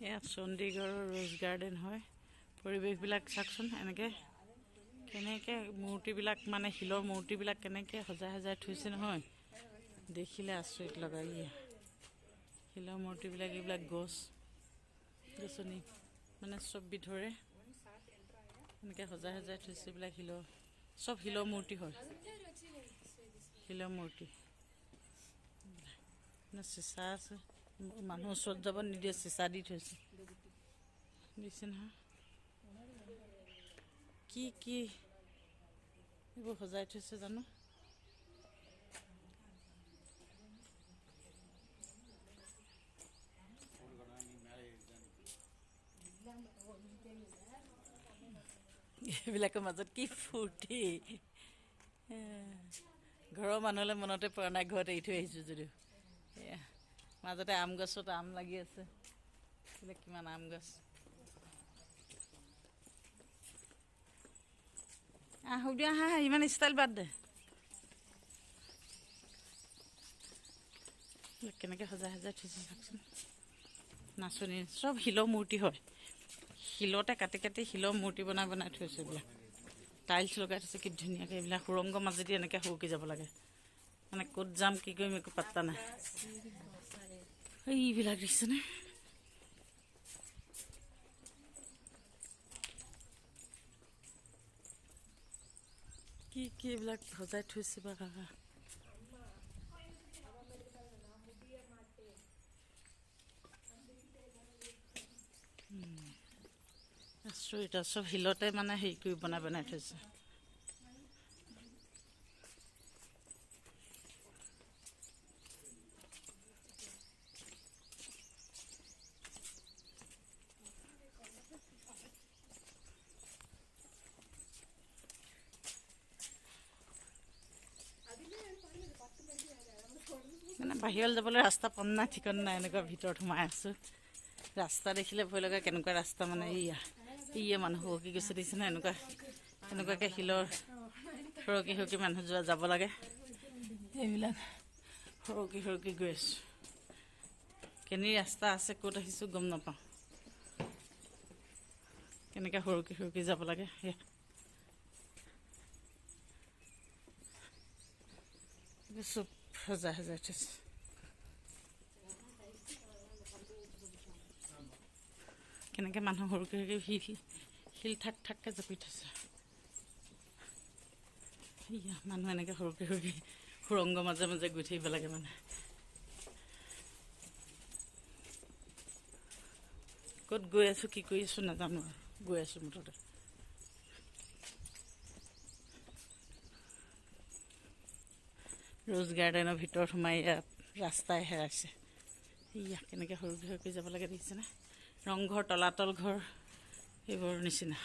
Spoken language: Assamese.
এয়া চণ্ডীগড়ৰ ৰ'জ গাৰ্ডেন হয়। পৰিৱেশবিলাক চাওকচোন, কেনেকৈ মূৰ্তিবিলাক মানে শিলৰ মূৰ্তিবিলাক কেনেকৈ সজাই সজাই থৈছে নহয়, দেখিলে আচৰিত লগা। শিলৰ মূৰ্তিবিলাক, এইবিলাক গছনি মানে চব বিধৰে এনেকৈ সজাই সজাই থৈছে। এইবিলাক চব শিলৰ মূৰ্তি হয়, শিলৰ মূৰ্তি। চিচা আছে, মানুহ ওচৰত যাব নিদিয়ে, চিচা দি থৈছে, দিছে নহয়। কি এইবোৰ সজাই থৈছে জানো। এইবিলাকৰ মাজত কি ফূৰ্তি, ঘৰৰ মানুহলৈ মনতে পৰা নাই, ঘৰত এৰি থৈ আহিছোঁ যদিও। মাজতে আম গছত আম লাগি আছে, এইবিলাক কিমান আম গছ। সুবিধা ইমান ষ্টাইল বাদ দে। কেনেকৈ সজাই সজাই থৈছে চাওকচোন। নাচনী চব শিলৰ মূৰ্তি হয়, শিলতে কাটি কাটি শিলৰ মূৰ্তি বনাই বনাই থৈছে। এইবিলাক টাইলছ লগাই থৈছে, কি ধুনীয়াকৈ। এইবিলাক সুৰংগ মাজেদি এনেকৈ সৰকি যাব লাগে, মানে ক'ত যাম কি কৰিম একো পাত্তা নাই। এইবিলাক দেখিছেনে, কি এইবিলাক সজাই থৈছে বা। আচৰিত, চব শিলতে মানে হেৰি কৰি বনাই বনাই থৈছে। মানে বাহিৰলৈ যাবলৈ ৰাস্তা পাম নাই, ঠিকনা নাই, এনেকুৱা ভিতৰত সোমাই আছোঁ। ৰাস্তা দেখিলে ভয় লগা, কেনেকুৱা ৰাস্তা মানে। মানুহ সৰকি গৈছে দেখিছেনে, এনেকুৱাকৈ শিলৰ সৰকি মানুহ যাব লাগে। এইবিলাক সৰকি গৈ আছোঁ। কেনি ৰাস্তা আছে, ক'ত আহিছোঁ গম নাপাওঁ। কেনেকৈ সৰকি যাব লাগে। চব সজাই সজাই থৈছে। কেনেকৈ মানুহ সৰকি শিল ঠাককৈ জাপি থৈছে। মানুহ এনেকৈ সৰকি সুৰংগ মাজে মাজে গৈ থাকিব লাগে মানে। ক'ত গৈ আছোঁ, কি কৰি আছোঁ নাজানো, গৈ আছোঁ মুঠতে। ৰ'জ গাৰ্ডেনৰ ভিতৰত সোমাই ৰাস্তাই হেৰাইছে। কেনেকৈ সৰকি যাব লাগে দেখিছেনে, ৰংঘৰ, তলাতল ঘৰ এইবোৰৰ নিচিনা।